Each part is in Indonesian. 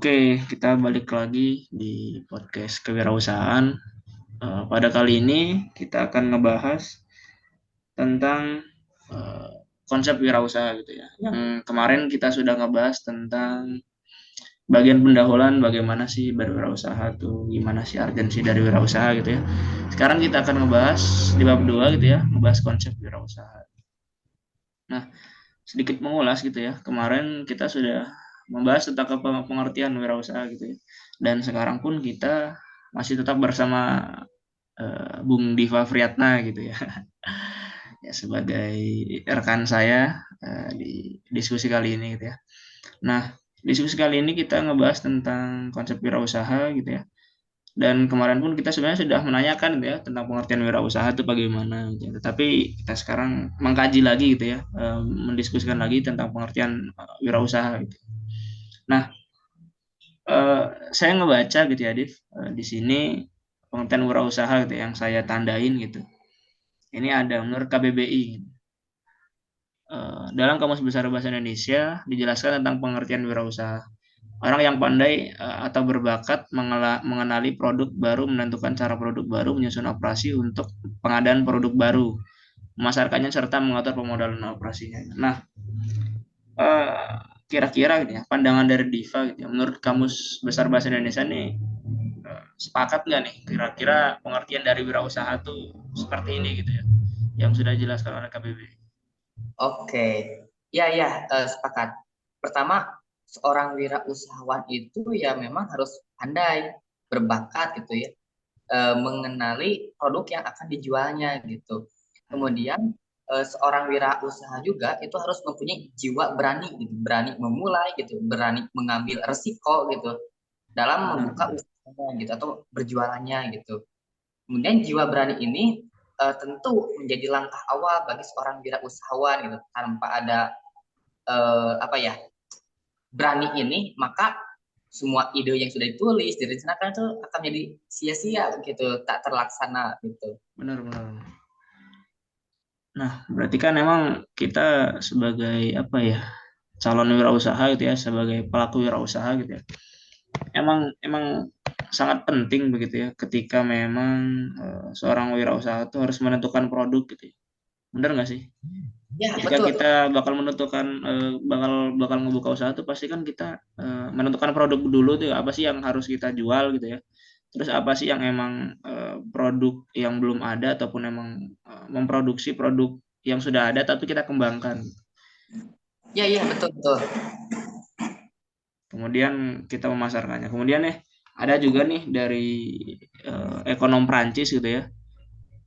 Oke, kita balik lagi di podcast kewirausahaan. Pada kali ini kita akan ngebahas tentang eh, konsep wirausaha gitu ya. Yang kemarin kita sudah ngebahas tentang bagian pendahuluan bagaimana sih berwirausaha tuh, gimana sih urgensi dari wirausaha gitu ya. Sekarang kita akan ngebahas di bab 2 gitu ya, ngebahas konsep wirausaha. Nah, sedikit mengulas gitu ya. Kemarin kita sudah membahas tentang pengertian wirausaha gitu ya. Dan sekarang pun kita masih tetap bersama Bung Diva Friatna gitu ya. Ya sebagai rekan saya di diskusi kali ini gitu ya. Nah, diskusi kali ini kita ngebahas tentang konsep wirausaha gitu ya. Dan kemarin pun kita sebenarnya sudah menanyakan gitu ya tentang pengertian wirausaha itu bagaimana gitu ya. Tetapi kita sekarang mengkaji lagi gitu ya, mendiskusikan lagi tentang pengertian wirausaha gitu. Nah, saya ngebaca gitu ya, Div, di sini pengertian wirausaha gitu ya, yang saya tandain gitu. Ini ada menurut KBBI. Dalam Kamus Besar Bahasa Indonesia dijelaskan tentang pengertian wirausaha. Orang yang pandai atau berbakat mengenali produk baru, menentukan cara produk baru, menyusun operasi untuk pengadaan produk baru, memasarkannya serta mengatur pemodalan operasinya. Nah, eh, kira-kira gitu ya, pandangan dari Diva gitu ya, menurut Kamus Besar Bahasa Indonesia nih sepakat nggak nih kira-kira pengertian dari wirausaha tuh seperti ini gitu ya, yang sudah dijelaskan oleh KBB. Oke, ya ya, sepakat. Pertama, seorang wirausahawan itu ya memang harus pandai, berbakat gitu ya, mengenali produk yang akan dijualnya gitu. Kemudian seorang wirausaha juga itu harus mempunyai jiwa berani gitu, berani memulai gitu, berani mengambil resiko gitu dalam Benar, membuka usahanya gitu atau berjualannya gitu. Kemudian jiwa berani ini tentu menjadi langkah awal bagi seorang wirausahawan gitu. Tanpa ada apa ya berani ini, maka semua ide yang sudah ditulis direncanakan itu akan menjadi sia-sia gitu, tak terlaksana gitu. benar, benar. Nah, berarti kan emang kita sebagai apa ya, calon wirausaha gitu ya, sebagai pelaku wirausaha gitu ya. Emang emang sangat penting begitu ya ketika memang seorang wirausaha itu harus menentukan produk gitu ya. Bener nggak sih? Ya Jika betul. kita bakal menentukan bakal bakal ngebuka usaha tuh pasti kan kita menentukan produk dulu tuh apa sih yang harus kita jual gitu ya. Terus apa sih yang emang produk yang belum ada ataupun emang memproduksi produk yang sudah ada tapi kita kembangkan. Ya ya betul betul. Kemudian kita memasarkannya. Kemudian ada juga nih dari ekonom Prancis gitu ya.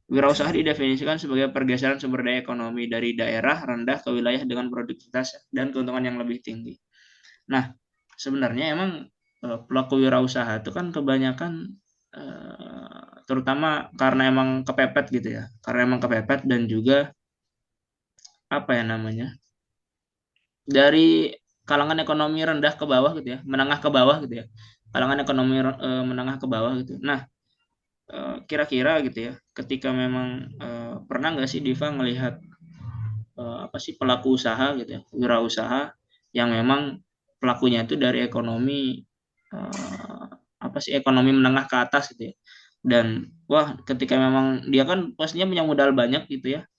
Wirausaha didefinisikan sebagai pergeseran sumber daya ekonomi dari daerah rendah ke wilayah dengan produktivitas dan keuntungan yang lebih tinggi. Nah, sebenarnya emang pelaku wirausaha itu kan kebanyakan terutama karena emang kepepet gitu ya. Karena emang kepepet dan juga apa ya namanya? Dari kalangan ekonomi rendah ke bawah gitu ya, menengah ke bawah gitu ya. Kalangan ekonomi menengah ke bawah gitu. Nah, kira-kira gitu ya, ketika memang pernah nggak sih Diva ngelihat apa sih pelaku usaha gitu ya, wirausaha yang memang pelakunya itu dari ekonomi eh, apa sih ekonomi menengah ke atas gitu ya. Dan wah, ketika memang dia kan pastinya punya modal banyak gitu ya.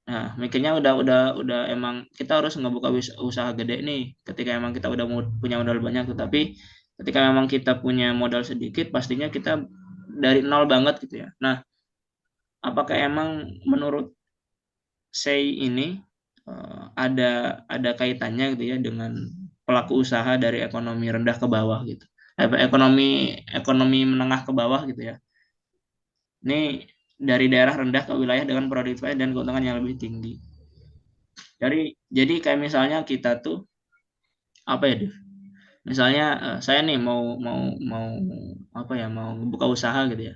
Nah, mikirnya udah emang kita harus ngebuka usaha gede nih. Ketika emang kita udah punya modal banyak, tetapi ketika memang kita punya modal sedikit, pastinya kita dari nol banget gitu ya. Nah, apakah emang menurut Say ini ada kaitannya gitu ya dengan pelaku usaha dari ekonomi rendah ke bawah gitu. Ekonomi ekonomi menengah ke bawah gitu ya. Ini dari daerah rendah ke wilayah dengan produktivitas dan keuntungan yang lebih tinggi. Jadi kayak misalnya kita tuh apa ya, Dev? Misalnya saya nih mau apa ya, mau buka usaha gitu ya.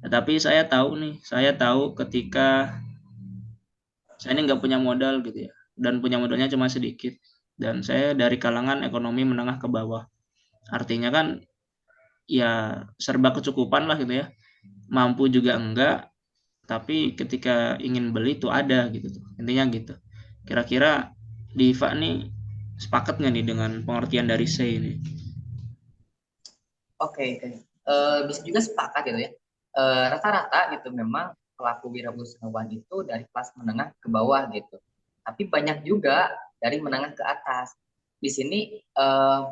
Tetapi saya tahu ketika saya ini nggak punya modal gitu ya, dan punya modalnya cuma sedikit, dan saya dari kalangan ekonomi menengah ke bawah. Artinya kan ya serba kecukupan lah gitu ya, mampu juga enggak, tapi ketika ingin beli itu ada gitu tuh. Intinya gitu. Kira-kira Diva nih sepakat nggak nih dengan pengertian dari saya ini? Oke, oke. Bisa juga sepakat gitu ya. Rata-rata gitu memang pelaku wirausahawan itu dari kelas menengah ke bawah gitu. Tapi banyak juga dari menengah ke atas. Di sini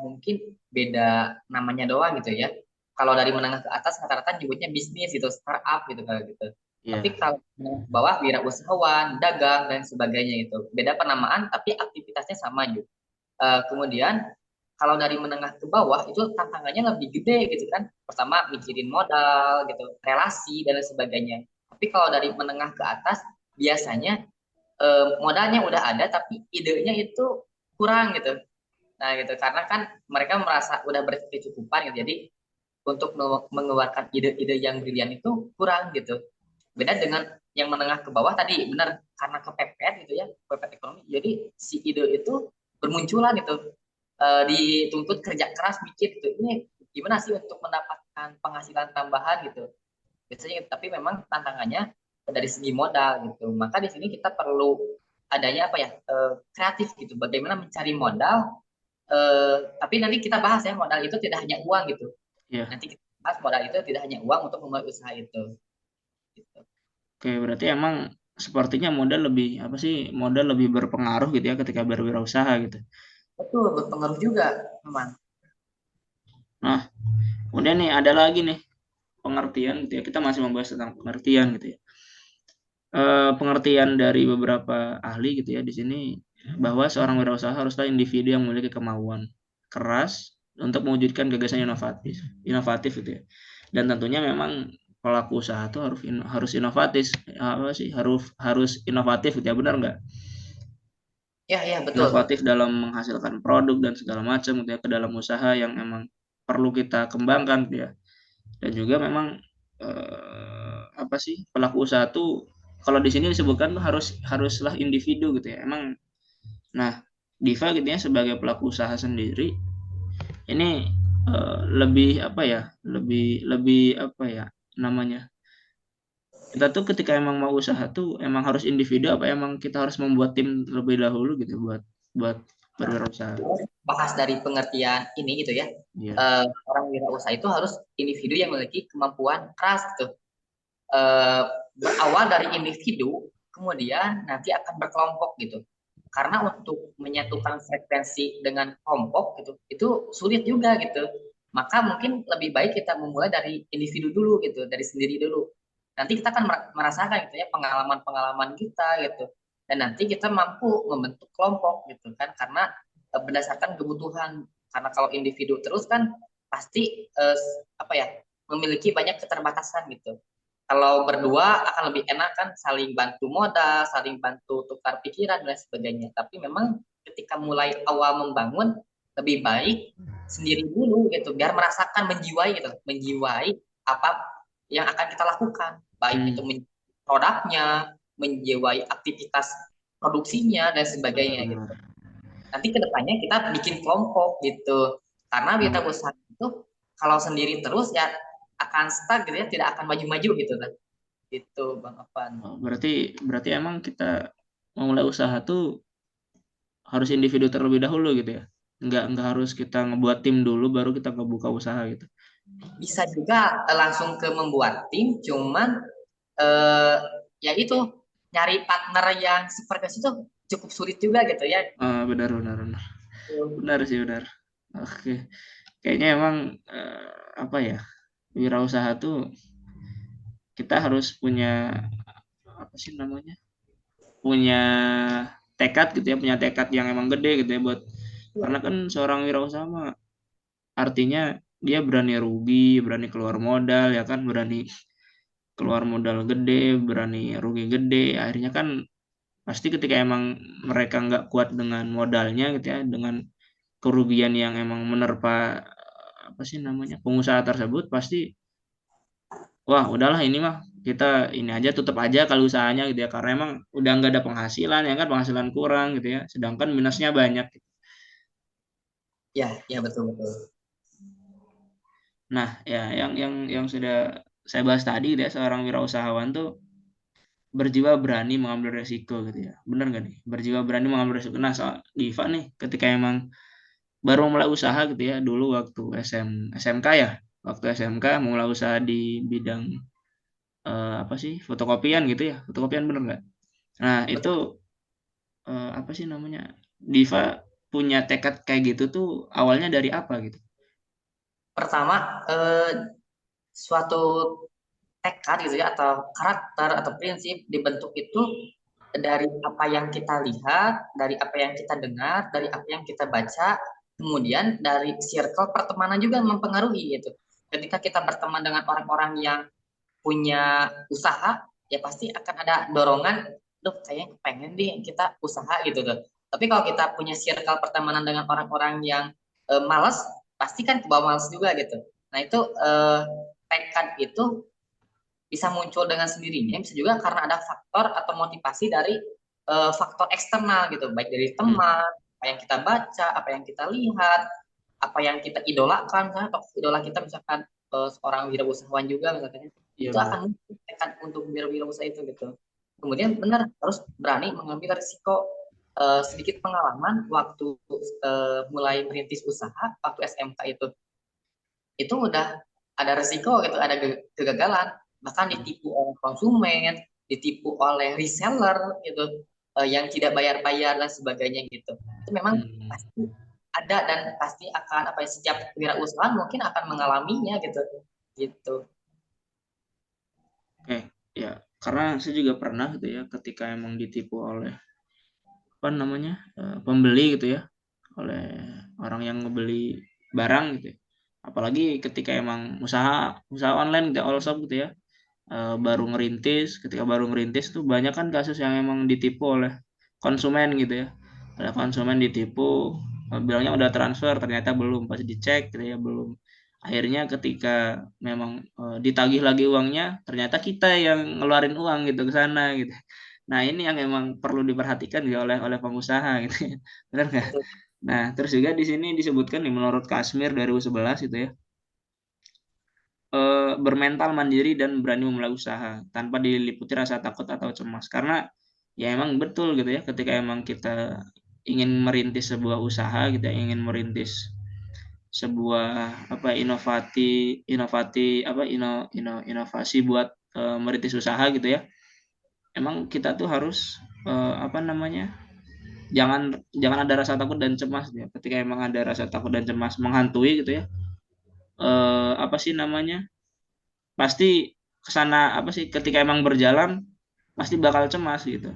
mungkin beda namanya doang gitu ya. Kalau dari menengah ke atas rata-rata nyebutnya bisnis gitu, startup gitu kalau gitu. Tapi Iya. kalau menengah ke bawah wirausahawan, dagang dan sebagainya gitu. Beda penamaan tapi aktivitasnya sama juga. Kemudian kalau dari menengah ke bawah itu tantangannya lebih gede gitu kan. Pertama mikirin modal gitu, relasi dan lain sebagainya. Tapi kalau dari menengah ke atas biasanya modalnya udah ada tapi idenya itu kurang gitu. Nah gitu karena kan mereka merasa udah berkecukupan gitu. Jadi untuk mengeluarkan ide-ide yang brilian itu kurang gitu. Beda dengan yang menengah ke bawah tadi benar karena kepepet gitu ya, kepepet ekonomi. Jadi si ide itu bermunculan gitu, dituntut kerja keras mikir gitu. Ini gimana sih untuk mendapatkan penghasilan tambahan gitu. Biasanya tapi memang tantangannya dari segi modal gitu. Maka di sini kita perlu adanya apa ya? Kreatif gitu. Bagaimana mencari modal tapi nanti kita bahas ya modal itu tidak hanya uang gitu. Iya. Nanti kita bahas modal itu tidak hanya uang untuk memulai usaha itu. Gitu. Oke, berarti emang sepertinya modal lebih apa sih? Modal lebih berpengaruh gitu ya ketika berwirausaha gitu. Betul, berpengaruh juga memang. Nah, kemudian nih ada lagi nih pengertian gitu ya. Kita masih membahas tentang pengertian gitu ya. Pengertian dari beberapa ahli gitu ya di sini bahwa seorang wirausaha haruslah individu yang memiliki kemauan keras untuk mewujudkan gagasan inovatif gitu ya. Dan tentunya memang pelaku usaha itu harus inovatif, apa sih, harus inovatif gitu ya, benar nggak? Ya, ya, betul. Inovatif dalam menghasilkan produk dan segala macam gitu ya, ke dalam usaha yang emang perlu kita kembangkan gitu ya. Dan juga memang apa sih, pelaku usaha tuh kalau di sini disebutkan tuh haruslah individu gitu ya. Emang, nah, Diva gitu ya sebagai pelaku usaha sendiri ini lebih apa ya, lebih lebih apa ya namanya, kita tuh ketika emang mau usaha tuh emang harus individu apa emang kita harus membuat tim terlebih dahulu gitu buat buat berwirausaha. Bahas dari pengertian ini gitu ya. Iya. Orang wirausaha itu harus individu yang memiliki kemampuan keras gitu. Eh, Berawal dari individu, kemudian nanti akan berkelompok gitu. Karena untuk menyatukan frekuensi dengan kelompok gitu, itu sulit juga gitu. Maka mungkin lebih baik kita memulai dari individu dulu gitu, dari sendiri dulu. Nanti kita akan merasakan gitu ya pengalaman-pengalaman kita gitu. Dan nanti kita mampu membentuk kelompok gitu kan karena berdasarkan kebutuhan. Karena kalau individu terus kan pasti apa ya memiliki banyak keterbatasan gitu. Kalau berdua akan lebih enak kan saling bantu modal, saling bantu tukar pikiran dan sebagainya. Tapi memang ketika mulai awal membangun lebih baik sendiri dulu gitu biar merasakan menjiwai gitu, menjiwai apa yang akan kita lakukan. Baik itu Hmm, produknya, menjiwai aktivitas produksinya dan sebagainya gitu. benar-benar. Nanti kedepannya kita bikin kelompok gitu. Karena Hmm. kita usaha itu kalau sendiri terus ya akan stuck gitu ya, tidak akan maju-maju gitu kan. Gitu Bang Afan. Oh, berarti berarti emang kita memulai usaha tuh harus individu terlebih dahulu gitu ya. Nggak harus kita ngebuat tim dulu baru kita ngebuka usaha gitu. Bisa juga langsung ke membuat tim, cuman eh, ya itu nyari partner yang sefrekuensi itu cukup sulit juga gitu ya. Ah, benar benar benar. Benar sih, benar. Oke. Kayaknya emang apa ya? Wirausaha tuh kita harus punya apa sih namanya? Punya tekad gitu ya, punya tekad yang emang gede gitu ya buat, karena kan seorang wirausaha mah artinya dia berani rugi, berani keluar modal ya kan, berani keluar modal gede, berani rugi gede. Akhirnya kan pasti ketika emang mereka nggak kuat dengan modalnya gitu ya, dengan kerugian yang emang menerpa apa sih namanya, pengusaha tersebut, pasti wah udahlah ini mah kita ini aja, tutup aja kalau usahanya gitu ya, karena emang udah nggak ada penghasilan ya kan, penghasilan kurang gitu ya, sedangkan minusnya banyak. Ya, ya betul betul. Nah ya, yang sudah saya bahas tadi gitu ya, seorang wirausahawan tuh berjiwa berani mengambil resiko gitu ya, bener nggak nih, berjiwa berani mengambil resiko. Nah soal Diva nih ketika emang baru mulai usaha gitu ya, dulu waktu SMK ya, waktu SMK mulai usaha di bidang apa sih, fotokopian gitu ya, fotokopian bener nggak? Nah itu Betul. apa sih namanya, Diva punya tekad kayak gitu tuh awalnya dari apa gitu? Pertama, suatu tekad gitu ya atau karakter atau prinsip dibentuk itu dari apa yang kita lihat, dari apa yang kita dengar, dari apa yang kita baca, kemudian dari circle pertemanan juga mempengaruhi gitu. Ketika kita berteman dengan orang-orang yang punya usaha, ya pasti akan ada dorongan, duh kayaknya pengen deh kita usaha gitu tuh. Tapi kalau kita punya circle pertemanan dengan orang-orang yang malas, pasti kan ke bawah malas juga gitu. Nah itu tekad itu bisa muncul dengan sendirinya, bisa juga karena ada faktor atau motivasi dari faktor eksternal gitu, baik dari Hmm. teman, apa yang kita baca, apa yang kita lihat, apa yang kita idolakan, misalnya tokoh idola kita misalkan seorang wirausahawan juga misalkan, Iya itu benar. akan tekad untuk wirausaha itu gitu. Kemudian benar harus berani mengambil risiko. Sedikit pengalaman waktu mulai merintis usaha waktu SMK itu udah ada resiko gitu, ada kegagalan, bahkan ditipu oleh konsumen, ditipu oleh reseller gitu, yang tidak bayar-bayar dan sebagainya gitu. Itu memang Hmm. pasti ada dan pasti akan apa ya, setiap wirausaha mungkin akan mengalaminya gitu. Gitu. Oke, ya karena saya juga pernah gitu ya ketika emang ditipu oleh apa namanya, pembeli gitu ya, oleh orang yang ngebeli barang gitu ya. Apalagi ketika emang usaha usaha online gitu ya, all shop gitu ya, baru ngerintis, ketika baru ngerintis tuh banyak kan kasus yang emang ditipu oleh konsumen gitu ya. Oleh konsumen ditipu, bilangnya udah transfer, ternyata belum, pas dicek gitu ya belum. Akhirnya ketika memang ditagih lagi uangnya, ternyata kita yang ngeluarin uang gitu ke sana gitu. Nah, ini yang emang perlu diperhatikan ya oleh pengusaha gitu ya. Benar nggak? Betul. Nah, terus juga di sini disebutkan nih menurut Kasmir 2011 itu ya, bermental mandiri dan berani memulai usaha tanpa diliputi rasa takut atau cemas. Karena ya emang betul gitu ya, ketika emang kita ingin merintis sebuah usaha, kita ingin merintis sebuah apa inovasi apa inovasi buat merintis usaha gitu ya. Emang kita tuh harus apa namanya? Jangan jangan ada rasa takut dan cemas ya. Ketika emang ada rasa takut dan cemas menghantui gitu ya. Apa sih namanya? Pasti kesana apa sih ketika emang berjalan pasti bakal cemas gitu.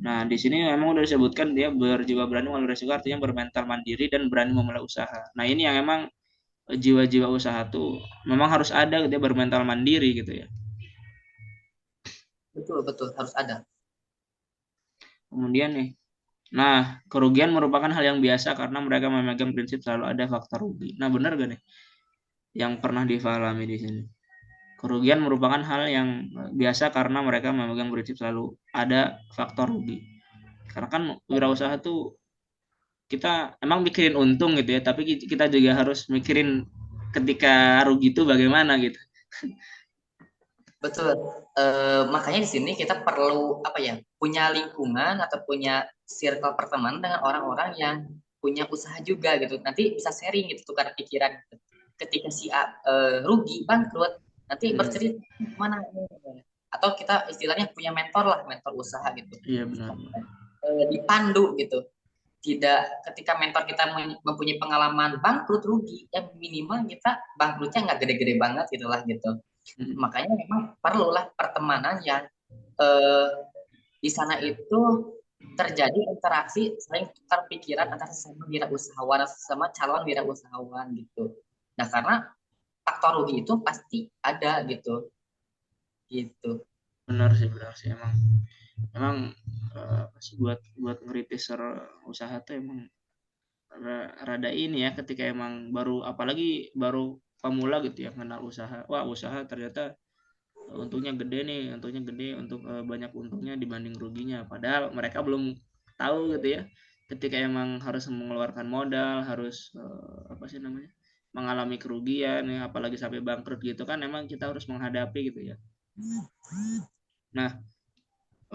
Nah, di sini memang udah disebutkan dia berjiwa berani mengambil resiko artinya bermental mandiri dan berani memulai usaha. Nah, ini yang emang jiwa-jiwa usaha tuh memang harus ada gitu ya, bermental mandiri gitu ya. Betul, betul harus ada. Kemudian nih, nah kerugian merupakan hal yang biasa karena mereka memegang prinsip selalu ada faktor rugi. Nah, benar gak nih yang pernah difalami di sini? Kerugian merupakan hal yang biasa karena mereka memegang prinsip selalu ada faktor rugi. Karena kan wirausaha tuh kita emang mikirin untung gitu ya, tapi kita juga harus mikirin ketika rugi itu bagaimana gitu. Betul. Makanya di sini kita perlu apa ya? Punya lingkungan atau punya circle pertemanan dengan orang-orang yang punya usaha juga gitu. Nanti bisa sharing gitu tukar pikiran gitu. Ketika si A rugi bangkrut, nanti Hmm, bercerita mana ini?" Atau kita istilahnya punya mentor lah, mentor usaha gitu. iya benar. Supaya, dipandu gitu. Tidak ketika mentor kita mempunyai pengalaman bangkrut rugi, ya minimal kita bangkrutnya nggak gede-gede banget gitulah gitu. Hmm, Makanya memang perlulah pertemanan yang eh, di sana itu terjadi interaksi saling tukar pikiran antara sesama wirausahawan sesama calon wirausahawan gitu. Nah karena faktor rugi itu pasti ada gitu, gitu. benar sih emang emang apa sih buat ngeritis usaha tuh emang rada ini ya ketika emang baru apalagi baru pemula gitu ya kenal usaha, wah usaha ternyata untungnya gede nih, untungnya gede untuk banyak untungnya dibanding ruginya, padahal mereka belum tahu gitu ya ketika emang harus mengeluarkan modal, harus apa sih namanya, mengalami kerugian ya, apalagi sampai bangkrut gitu kan, emang kita harus menghadapi gitu ya. Nah,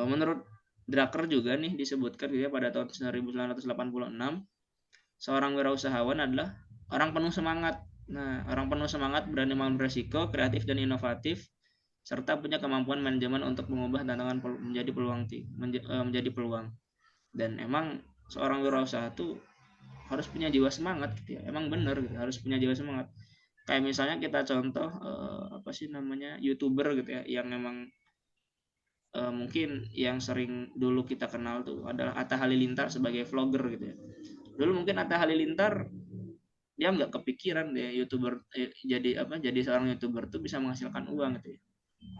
menurut Drucker juga nih disebutkan gitu ya pada tahun 1986 seorang wirausahawan adalah orang penuh semangat Nah, orang penuh semangat, berani mengambil resiko, kreatif dan inovatif, serta punya kemampuan manajemen untuk mengubah tantangan menjadi peluang, menjadi peluang. Dan emang seorang wirausaha tuh harus punya jiwa semangat gitu ya. Emang bener gitu, harus punya jiwa semangat. Kayak misalnya kita contoh apa sih namanya, YouTuber gitu ya, yang emang mungkin yang sering dulu kita kenal tuh adalah Atta Halilintar sebagai vlogger gitu ya. Dulu mungkin Atta Halilintar dia nggak kepikiran deh YouTuber jadi apa, jadi seorang YouTuber tuh bisa menghasilkan uang gitu ya.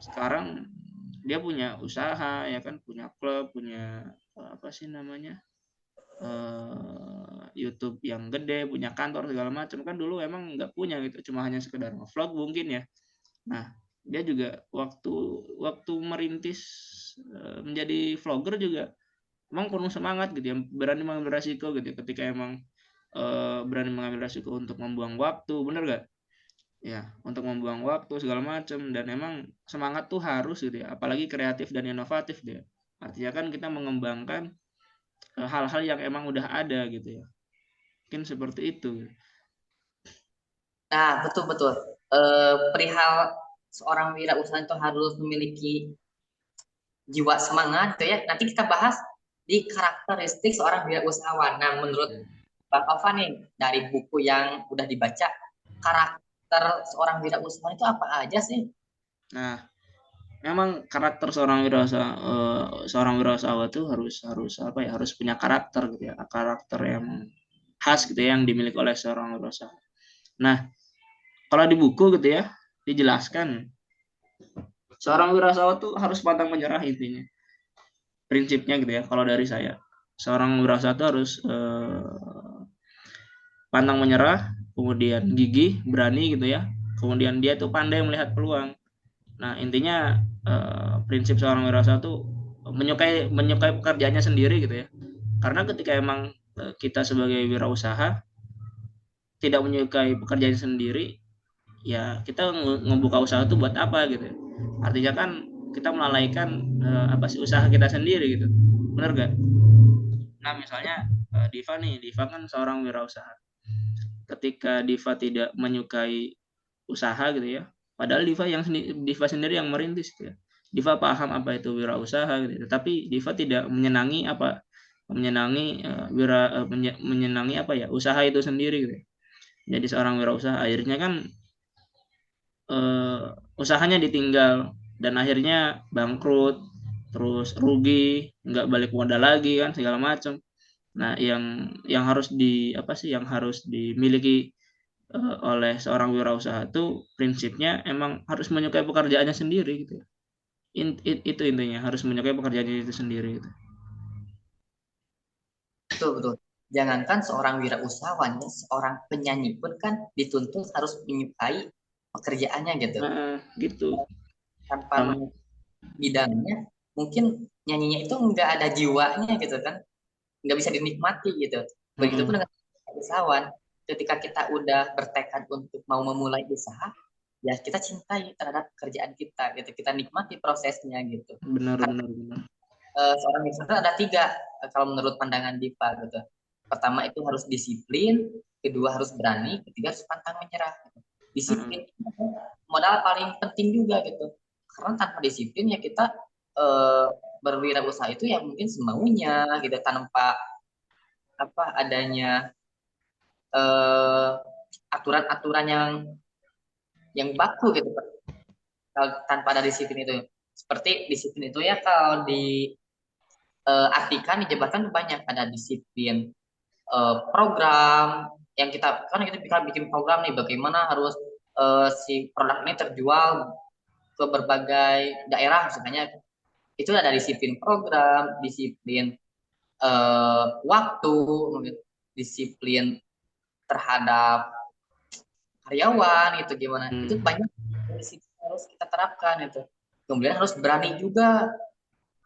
Sekarang dia punya usaha ya kan, punya klub, punya apa sih namanya, YouTube yang gede, punya kantor segala macam. Kan dulu emang nggak punya gitu, cuma hanya sekedar vlog mungkin ya. Nah, dia juga waktu waktu merintis menjadi vlogger juga emang penuh semangat gitu ya, berani mengambil resiko gitu ya, ketika emang berani mengambil resiko untuk membuang waktu, bener gak? Ya, untuk membuang waktu segala macam, dan emang semangat tuh harus gitu ya, apalagi kreatif dan inovatif dia. Artinya kan kita mengembangkan hal-hal yang emang udah ada gitu ya. Mungkin seperti itu. Nah, betul-betul. Perihal seorang wirausaha itu harus memiliki jiwa semangat gitu ya. Nanti kita bahas di karakteristik seorang wirausahawan. Nah, menurut Bang Alfa nih, dari buku yang udah dibaca, karakter seorang wirausahawan itu apa aja sih? Nah, memang karakter seorang wirausaha tuh harus harus apa ya, harus punya karakter gitu ya, karakter yang khas gitu ya, yang dimiliki oleh seorang wirausaha. Nah, kalau di buku gitu ya dijelaskan, seorang wirausaha tuh harus pantang menyerah intinya, prinsipnya gitu ya. Kalau dari saya, seorang wirausaha tuh harus pantang menyerah, kemudian gigih, berani gitu ya, kemudian dia tuh pandai melihat peluang. Nah, intinya prinsip seorang wirausaha tuh menyukai menyukai pekerjaannya sendiri gitu ya. Karena ketika emang kita sebagai wirausaha tidak menyukai pekerjaan sendiri, ya kita ngebuka usaha tuh buat apa gitu. Artinya kan kita melalaikan apa sih, usaha kita sendiri gitu. Benar gak? Nah, misalnya Diva kan seorang wirausaha. Ketika Diva tidak menyukai usaha gitu ya, padahal Diva sendiri yang merintis gitu ya. Diva paham apa itu wirausaha gitu, tapi Diva tidak menyenangi apa ya, usaha itu sendiri gitu. Jadi seorang wirausaha akhirnya kan eh, usahanya ditinggal dan akhirnya bangkrut, terus rugi, nggak balik modal lagi kan segala macam. Nah, yang harus apa sih, yang harus dimiliki oleh seorang wirausaha itu prinsipnya emang harus menyukai pekerjaannya sendiri gitu ya. Itu intinya, harus menyukai pekerjaannya itu sendiri gitu. Betul, betul. Jangankan seorang wirausahawan, ya, seorang penyanyi pun kan dituntut harus menyukai pekerjaannya gitu. Nah, gitu. Tanpa Sama. bidangnya, mungkin nyanyinya itu nggak ada jiwanya gitu kan, nggak bisa dinikmati gitu. Begitupun Heeh. dengan usahawan, ketika kita udah bertekad untuk mau memulai usaha, ya kita cintai terhadap pekerjaan kita gitu, kita nikmati prosesnya gitu. Benar, benar, benar. Seorang investor ada tiga, kalau menurut pandangan Dipa gitu. Pertama itu harus disiplin, kedua harus berani, ketiga harus pantang menyerah. Heeh. Disiplin modal paling penting juga gitu, karena tanpa disiplin ya kita eh, berwirausaha itu ya mungkin semaunya gitu, tanpa apa adanya eh, aturan-aturan yang baku gitu, kalau tanpa ada disiplin itu. Seperti disiplin itu ya, kalau di artikan dijabarkan banyak, ada disiplin program yang kita kan, kita bisa bikin program nih bagaimana harus si produk ini terjual ke berbagai daerah misalnya. Itu ada disiplin program, disiplin waktu, disiplin terhadap karyawan itu gimana, itu Hmm. banyak disiplin harus kita terapkan itu. Kemudian harus berani juga,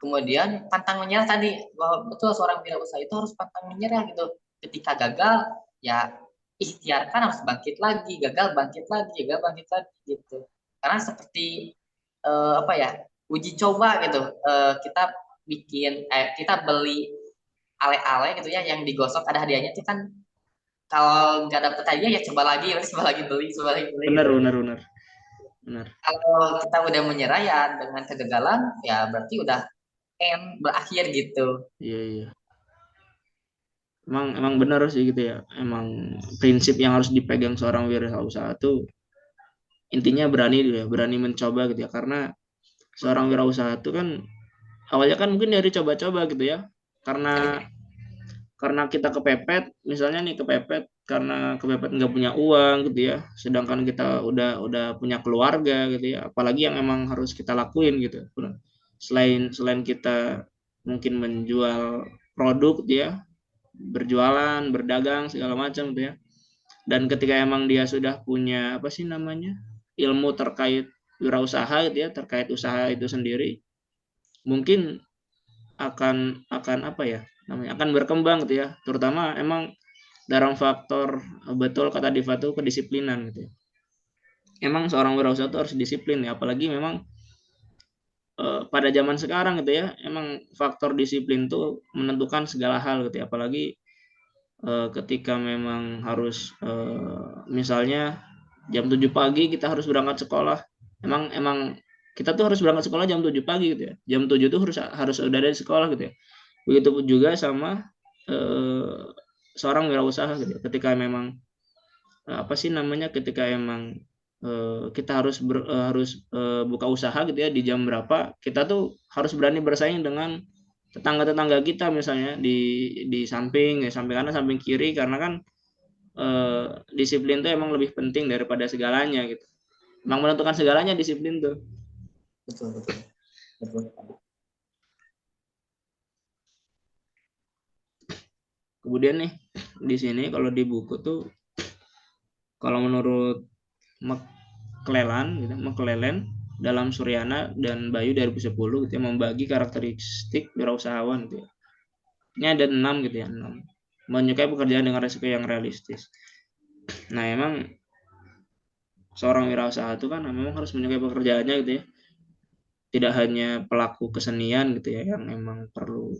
kemudian pantang menyerah tadi, bahwa betul seorang wirausaha itu harus pantang menyerah gitu. Ketika gagal ya ikhtiarkan, harus bangkit lagi, gagal bangkit lagi, gagal bangkit lagi gitu. Karena seperti apa ya, uji coba gitu. Kita kita beli ale-ale gitu ya, yang digosok ada hadiahnya itu kan, kalau nggak dapet hadiah ya coba lagi beli, coba lagi beli Benar, gitu. benar, benar, benar. Kalau kita udah menyerah ya dengan kegagalan, ya berarti udah berakhir gitu. Iya, iya. Emang emang benar sih gitu ya. Emang prinsip yang harus dipegang seorang wirausaha tuh intinya berani dulu ya, berani mencoba gitu ya. Karena seorang wirausaha itu kan awalnya kan mungkin dari coba-coba gitu ya. Karena kita kepepet, misalnya nih kepepet karena kepepet nggak punya uang gitu ya. Sedangkan kita udah punya keluarga gitu ya. Apalagi yang emang harus kita lakuin gitu. Selain selain kita mungkin menjual produk dia, berjualan, berdagang segala macam gitu ya. Dan ketika emang dia sudah punya apa sih namanya ilmu terkait wirausaha gitu ya, terkait usaha itu sendiri, mungkin akan apa ya namanya akan berkembang gitu ya, terutama emang dalam faktor betul kata Diva tuh kedisiplinan gitu ya. Emang seorang wirausaha itu harus disiplin ya, apalagi memang pada zaman sekarang gitu ya, emang faktor disiplin tuh menentukan segala hal gitu ya, apalagi ketika memang harus misalnya jam 7 pagi kita harus berangkat sekolah. Emang emang kita tuh harus berangkat sekolah jam 7 pagi gitu ya. Jam 7 tuh harus harus udah ada di sekolah gitu ya. Begitu juga sama eh, seorang wirausaha gitu ya. Ketika memang apa sih namanya ketika emang kita harus buka usaha gitu ya di jam berapa, kita tuh harus berani bersaing dengan tetangga-tetangga kita misalnya di samping ya, samping kanan samping kiri, karena kan eh, disiplin tuh emang lebih penting daripada segalanya gitu. Emang menentukan segalanya disiplin tuh. Betul, betul, betul. Kemudian nih di sini kalau di buku tuh, kalau menurut McClellan gitu, McClellan dalam Suryana dan Bayu 2010 gitu ya, membagi karakteristik wirausahawan gitu ya. Ini ada 6 gitu ya, 6. Menyukai pekerjaan dengan resiko yang realistis. Nah, emang seorang wirausaha itu kan memang harus menyukai pekerjaannya gitu ya. Tidak hanya pelaku kesenian gitu ya yang emang perlu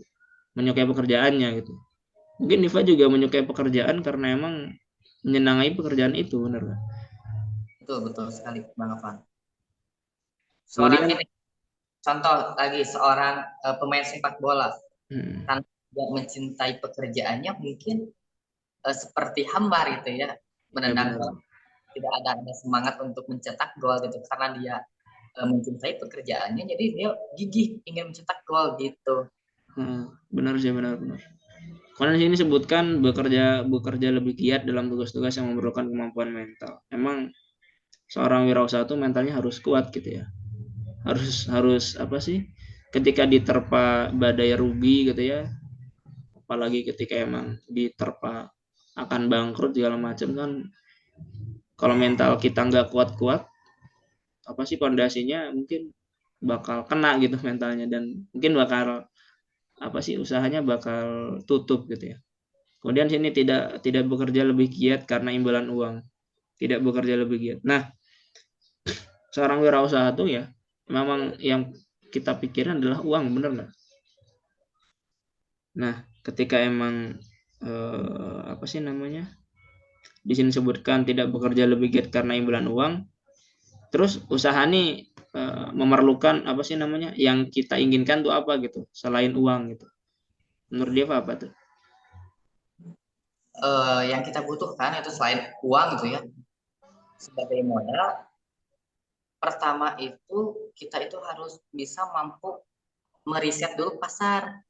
menyukai pekerjaannya gitu. Mungkin Niva juga menyukai pekerjaan karena emang menyenangi pekerjaan itu, benar kan? Betul, betul sekali, Bang Afan. Seorang Kemudian, ini, contoh lagi, seorang pemain sepak bola, hmm, tanpa tidak mencintai pekerjaannya, mungkin seperti hambar gitu ya, ya menendang benar, bola, tidak ada semangat untuk mencetak gol gitu, karena dia mencintai pekerjaannya, jadi dia gigih ingin mencetak gol gitu. benar sih, benar benar. Karena di sini sebutkan bekerja bekerja lebih giat dalam tugas-tugas yang memerlukan kemampuan mental. Emang seorang wirausaha itu mentalnya harus kuat gitu ya. Harus harus apa sih? Ketika diterpa badai rugi gitu ya, apalagi ketika emang diterpa akan bangkrut segala macam kan, kalau mental kita nggak kuat-kuat, apa sih pondasinya mungkin bakal kena gitu mentalnya, dan mungkin bakal apa sih usahanya bakal tutup gitu ya. Kemudian sini tidak tidak bekerja lebih giat karena imbalan uang, tidak bekerja lebih giat. Nah, seorang wirausaha tuh ya memang yang kita pikirin adalah uang, bener nggak? Nah, ketika emang apa sih namanya di sini sebutkan tidak bekerja lebih giat karena imbalan uang, terus usaha nih memerlukan apa sih namanya yang kita inginkan tuh apa gitu selain uang gitu. Menurut dia apa tuh? Yang kita butuhkan itu selain uang gitu ya, sebagai modal, pertama itu kita itu harus bisa mampu meriset dulu pasar.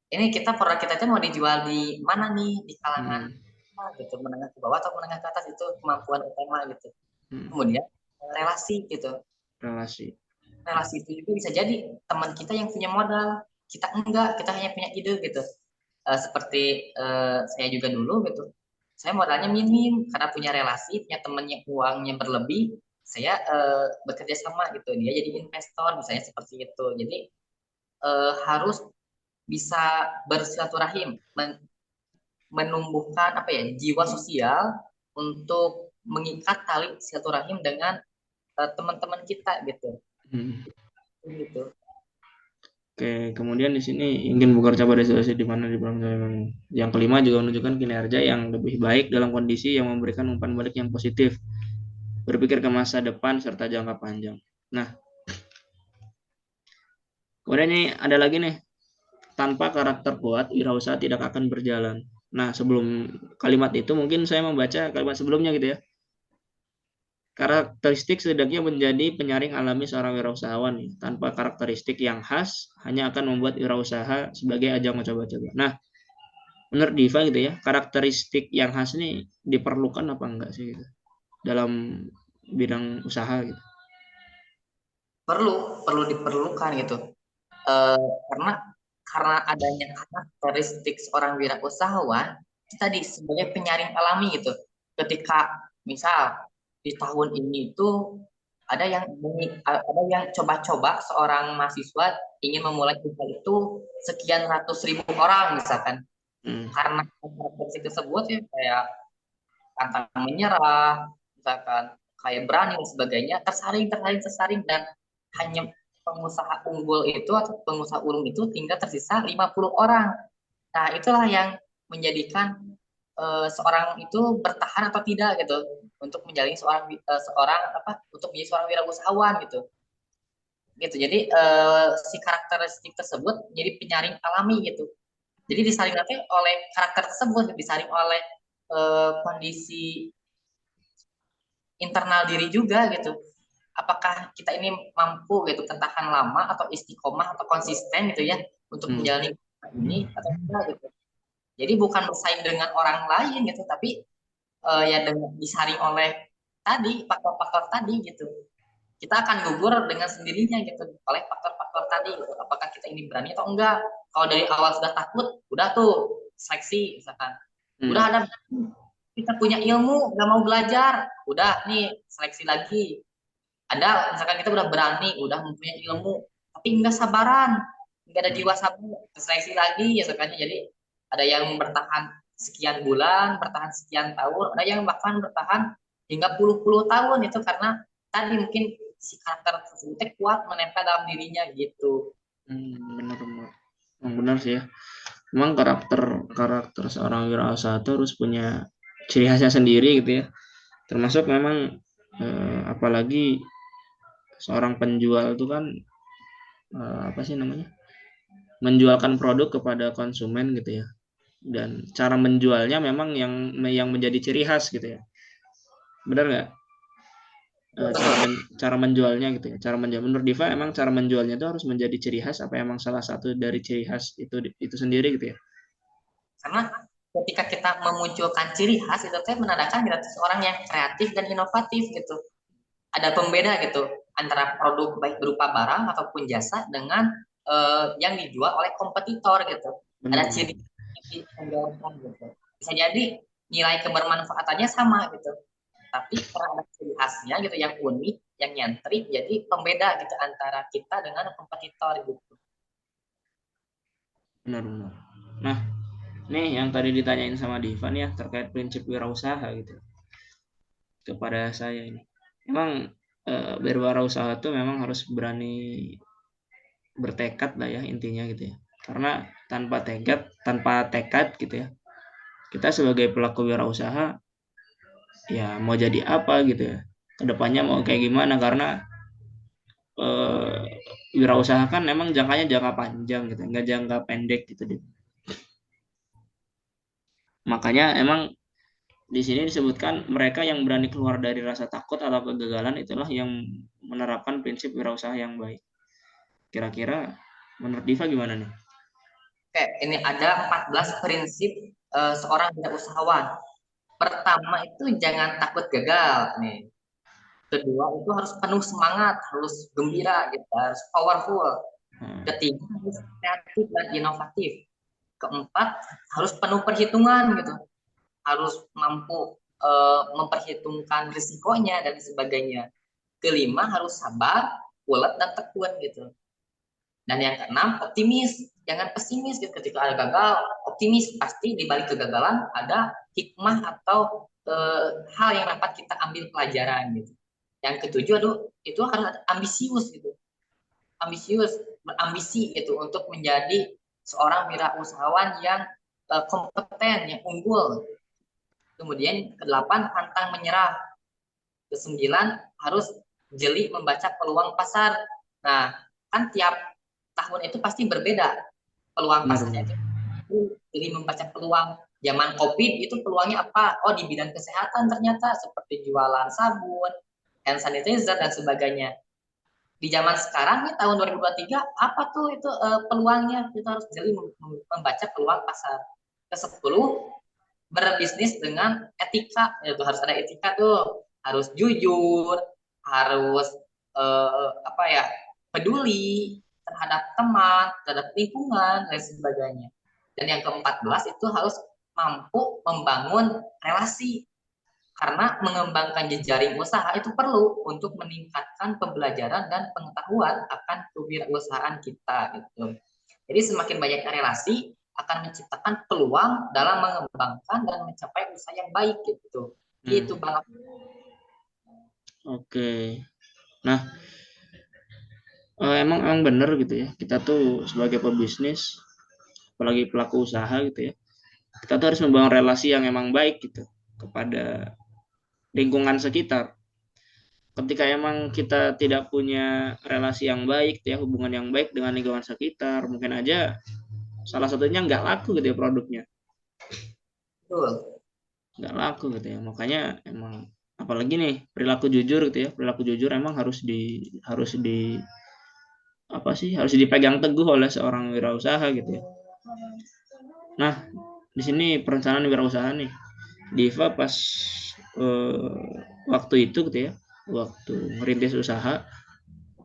Ini kita produk kita itu mau dijual di mana nih, di kalangan Hmm, gitu, menengah ke bawah atau menengah ke atas, itu kemampuan utama gitu. hmm, Kemudian relasi gitu, relasi. relasi itu juga bisa jadi teman kita yang punya modal, kita enggak, kita hanya punya ide gitu. Seperti saya juga dulu gitu, saya modalnya minim, karena punya relasi, punya teman yang uangnya berlebih, saya bekerja sama gitu, dia jadi investor misalnya seperti itu. Jadi harus bisa bersilaturahim, menumbuhkan apa ya, jiwa sosial untuk mengikat tali silaturahim dengan teman-teman kita gitu. Hmm. Gitu. Oke, kemudian di sini ingin bekerja pada situasi di mana di belakang. Yang kelima juga menunjukkan kinerja yang lebih baik dalam kondisi yang memberikan umpan balik yang positif, berpikir ke masa depan serta jangka panjang. Nah, kemudian ini ada lagi nih, tanpa karakter kuat, wirausaha tidak akan berjalan. Nah, sebelum kalimat itu mungkin saya membaca kalimat sebelumnya gitu ya. Karakteristik setidaknya menjadi penyaring alami seorang wirausahawan nih. Tanpa karakteristik yang khas, hanya akan membuat wirausaha sebagai ajang mencoba-coba. Nah, menurut Diva gitu ya, karakteristik yang khas ini diperlukan apa enggak sih gitu dalam bidang usaha gitu. Perlu diperlukan gitu. Eh, karena adanya karakteristik seorang wirausahawan itu tadi sebagai penyaring alami gitu. Ketika misal di tahun ini itu ada yang coba-coba seorang mahasiswa ingin memulai usaha itu sekian ratus ribu orang misalkan, Hmm. karena karakteristik tersebut ya kayak pantang menyerah misalkan, kayak berani dan sebagainya, tersaring dan hanya pengusaha unggul itu atau pengusaha ulung itu tinggal tersisa 50 orang. Nah, itulah yang menjadikan seorang itu bertahan atau tidak gitu untuk menjalani seorang apa untuk menjadi seorang wirausahawan gitu. Gitu. Jadi si karakteristik tersebut jadi penyaring alami gitu. Jadi disaring nanti oleh karakter tersebut, disaring oleh kondisi internal diri juga gitu. Apakah kita ini mampu gitu ketahan lama atau istiqomah atau konsisten gitu ya untuk Hmm. menjalani ini atau enggak gitu. Jadi bukan bersaing dengan orang lain gitu, tapi ya dengan disaring oleh tadi faktor-faktor tadi gitu. Kita akan gugur dengan sendirinya gitu oleh faktor-faktor tadi gitu. Apakah kita ini berani atau enggak? Kalau dari awal sudah takut, udah tuh seleksi misalkan. Udah Hmm. ada kita punya ilmu, nggak mau belajar, udah nih seleksi lagi. Ada misalkan kita udah berani, udah mempunyai ilmu, tapi nggak sabaran, nggak ada jiwa sabar, seleksi lagi ya sebenarnya. Jadi ada yang bertahan sekian bulan, bertahan sekian tahun, ada yang bahkan bertahan hingga puluh-puluh tahun itu karena tadi mungkin si karakter tersebut kuat menempel dalam dirinya gitu. Benar-benar. Benar sih ya. Memang karakter karakter seorang wirausaha itu harus punya ciri khasnya sendiri gitu ya. Termasuk memang apalagi seorang penjual itu kan apa sih namanya? Menjualkan produk kepada konsumen gitu ya. Dan cara menjualnya memang yang menjadi ciri khas gitu ya. Benar nggak? Betul. Cara menjualnya gitu ya. Cara menjual menurut Diva emang cara menjualnya itu harus menjadi ciri khas apa emang salah satu dari ciri khas itu sendiri gitu ya. Karena ketika kita memunculkan ciri khas itu teh menandakan kita seorang yang kreatif dan inovatif gitu. Ada pembeda gitu antara produk baik berupa barang ataupun jasa dengan yang dijual oleh kompetitor gitu. Ada Benar. ciri yang ditonjolkan gitu. Bisa jadi nilai kebermanfaatannya sama gitu. Tapi karena ada ciri khasnya gitu yang unik, yang nyentrik, jadi pembeda gitu antara kita dengan kompetitor gitu. Benar. Nah, nih yang tadi ditanyain sama Divan ya terkait prinsip wirausaha gitu kepada saya ini. Emang berwirausaha itu memang harus berani bertekad lah ya intinya gitu ya. Karena tanpa tekad gitu ya, kita sebagai pelaku wirausaha ya mau jadi apa gitu ya. Kedepannya mau kayak gimana karena eh, wirausaha kan emang jangkanya jangka panjang gitu, nggak jangka pendek gitu deh. Makanya emang di sini disebutkan mereka yang berani keluar dari rasa takut atau kegagalan itulah yang menerapkan prinsip wirausaha yang baik. Kira-kira menurut Diva gimana nih? Oke, ini ada 14 prinsip seorang wirausahawan. Pertama itu jangan takut gagal nih. Kedua itu harus penuh semangat, harus gembira gitu, harus powerful. Hmm. Ketiga harus kreatif dan inovatif. Keempat harus penuh perhitungan gitu, harus mampu memperhitungkan risikonya dan sebagainya. Kelima harus sabar, ulet dan tekun gitu. Dan yang keenam optimis, jangan pesimis gitu. Ketika ada gagal, optimis pasti di balik kegagalan ada hikmah atau hal yang dapat kita ambil pelajaran gitu. Yang ketujuh, aduh, itu harus ambisius gitu, ambisius. berambisi gitu untuk menjadi seorang wirausahawan yang kompeten, yang unggul. Kemudian kedelapan, pantang menyerah. Kesembilan, harus jeli membaca peluang pasar. Nah, kan tiap tahun itu pasti berbeda peluang pasarnya Benar-benar. itu. Jadi membaca peluang. Zaman COVID itu peluangnya apa? Oh, di bidang kesehatan ternyata seperti jualan sabun, hand sanitizer dan sebagainya. Di zaman sekarang nih tahun 2023 apa tuh itu peluangnya? Kita harus jeli membaca peluang pasar. Ke-10, berbisnis dengan etika. Itu harus ada etika tuh. Harus jujur, harus apa ya? Peduli terhadap teman, terhadap lingkungan dan sebagainya. Dan yang ke-14 itu harus mampu membangun relasi, karena mengembangkan jejaring usaha itu perlu untuk meningkatkan pembelajaran dan pengetahuan akan kewirausahaan kita gitu. Jadi semakin banyak relasi akan menciptakan peluang dalam mengembangkan dan mencapai usaha yang baik gitu. Gitu Hmm. Bang. Oke. Nah, emang benar gitu ya. Kita tuh sebagai pebisnis, apalagi pelaku usaha gitu ya, kita tuh harus membangun relasi yang emang baik gitu kepada lingkungan sekitar. Ketika emang kita tidak punya relasi yang baik, ya hubungan yang baik dengan lingkungan sekitar, mungkin aja salah satunya nggak laku gitu ya produknya, Betul. nggak laku gitu ya. Makanya emang apalagi nih perilaku jujur gitu ya, perilaku jujur emang harus di apa sih harus dipegang teguh oleh seorang wirausaha gitu ya. Nah, di sini perencanaan wirausaha nih, Diva pas eh, waktu itu gitu ya, waktu ngerintis usaha,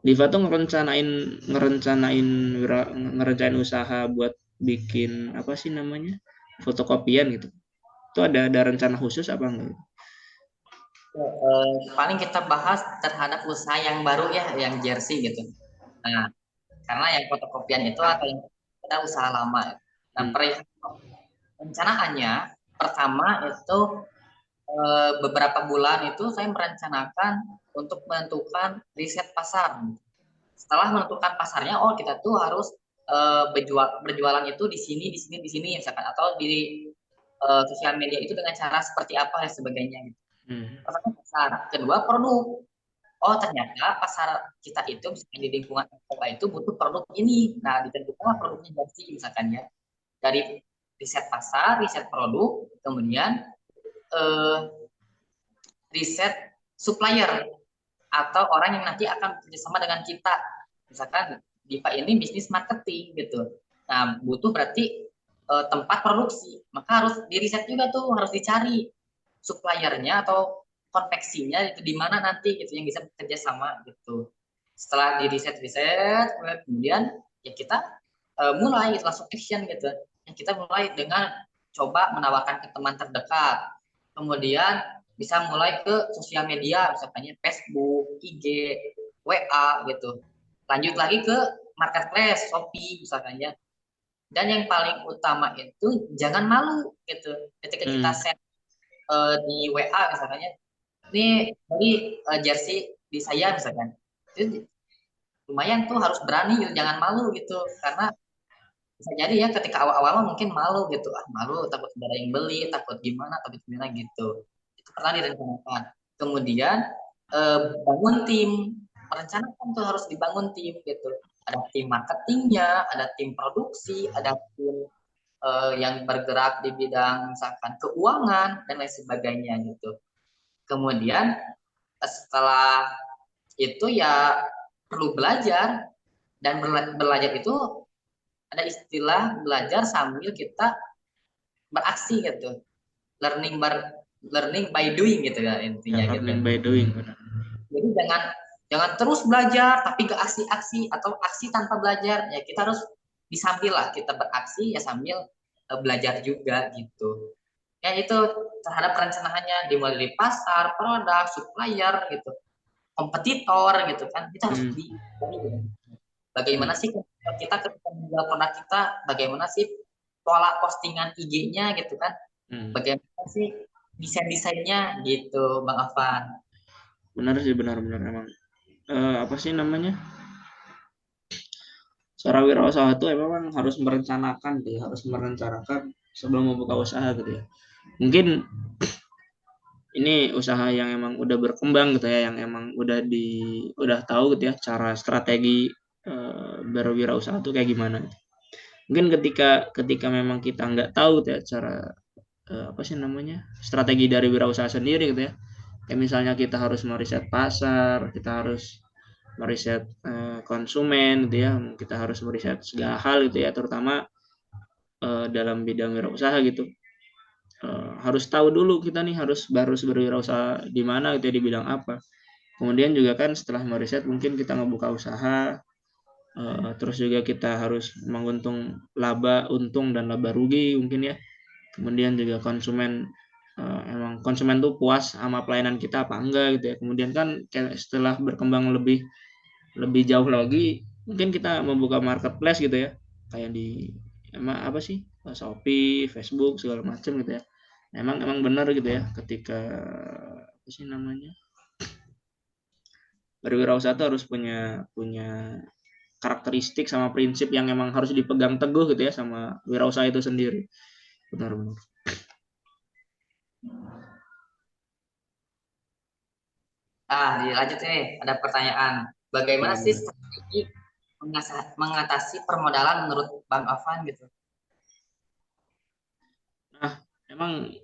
Diva tuh ngerencanain ngerencanain usaha buat bikin apa sih namanya, fotokopian gitu. Itu ada rencana khusus apa enggak? Paling kita bahas terhadap usaha yang baru ya, yang jersey gitu. Nah, karena yang fotokopian itu atau yang kita usaha lama. Nah, Hmm. perencanaannya pertama itu beberapa bulan itu saya merencanakan untuk menentukan riset pasar. Setelah menentukan pasarnya, oh kita tuh harus berjualan itu di sini, di sini, di sini, misalkan, atau di sosial media itu dengan cara seperti apa dan sebagainya. Gitu. Hmm. Pertama pasar, kedua produk. Oh ternyata pasar kita itu misalkan di lingkungan Eropa itu butuh produk ini. Nah ditentukan produknya dari misalkan ya, dari riset pasar, riset produk, kemudian eh, riset supplier atau orang yang nanti akan bekerjasama dengan kita. Misalkan Diva ini bisnis marketing gitu. Nah, butuh berarti tempat produksi. Maka harus diriset juga tuh, harus dicari suppliernya atau konveksinya itu di mana nanti gitu yang bisa bekerja sama gitu. Setelah di riset-riset, kemudian ya kita mulai itu langsung action gitu. Yang kita mulai dengan coba menawarkan ke teman terdekat. Kemudian bisa mulai ke sosial media, misalnya Facebook, IG, WA gitu. Lanjut lagi ke marketplace, Shopee misalnya. Dan yang paling utama itu jangan malu gitu. Ketika kita Hmm. share di WA misalnya, ini dari jersey di saya misalkan. Itu lumayan tuh harus berani gitu, jangan malu gitu. Karena bisa jadi ya ketika awal-awal mungkin malu gitu, ah malu takut ada yang beli, takut gimana, takut gimana gitu. Itu pernah direncanakan. Kemudian bangun tim, merencanakan tuh harus dibangun tim gitu. Ada tim marketingnya, ada tim produksi, ada tim yang bergerak di bidang misalkan keuangan dan lain sebagainya gitu. Kemudian setelah itu ya perlu belajar, dan belajar itu ada istilah belajar sambil kita beraksi gitu, learning learning by doing gitu ya Ya, intinya gitu. learning by doing benar. Jadi jangan jangan terus belajar tapi gak aksi-aksi atau aksi tanpa belajar, ya kita harus disambil lah kita beraksi ya sambil belajar juga gitu. Ya itu terhadap perencanaannya dimulai dari pasar, produk, supplier gitu, kompetitor gitu kan, kita harus Hmm. bagaimana Hmm. sih kita ketika menjual produk kita, bagaimana sih pola postingan IG-nya gitu kan, Hmm. bagaimana sih desain-desainnya gitu Bang Afan. Benar sih, benar-benar emang apa sih namanya, seorang wirausaha itu memang harus merencanakan gitu ya, harus merencanakan sebelum membuka usaha gitu ya. Mungkin ini usaha yang emang udah berkembang gitu ya, yang emang udah tahu gitu ya cara strategi berwirausaha itu kayak gimana. Mungkin ketika ketika memang kita nggak tahu gitu ya cara apa sih namanya strategi dari wirausaha sendiri gitu ya. Kayak misalnya kita harus meriset pasar, kita harus meriset konsumen gitu ya, kita harus meriset segala hal gitu ya, terutama dalam bidang wirausaha gitu. Harus tahu dulu kita nih harus berwirausaha di mana gitu ya, di bidang apa. Kemudian juga kan setelah meriset mungkin kita ngebuka usaha, terus juga kita harus menghitung untung dan laba rugi mungkin ya. Kemudian juga konsumen emang konsumen tuh puas sama pelayanan kita apa enggak gitu ya. Kemudian kan setelah berkembang lebih lebih jauh lagi mungkin kita membuka marketplace gitu ya. Kayak di emang apa sih? Shopee, Facebook segala macam gitu ya. Emang emang benar gitu ya ketika apa sih namanya? Berwirausaha itu harus punya punya karakteristik sama prinsip yang emang harus dipegang teguh gitu ya sama wirausaha itu sendiri. Benar-benar. Dilanjut nih, ada pertanyaan. Bagaimana Boleh, sih boleh. strategi mengatasi permodalan menurut Bang Afan gitu? Nah, emang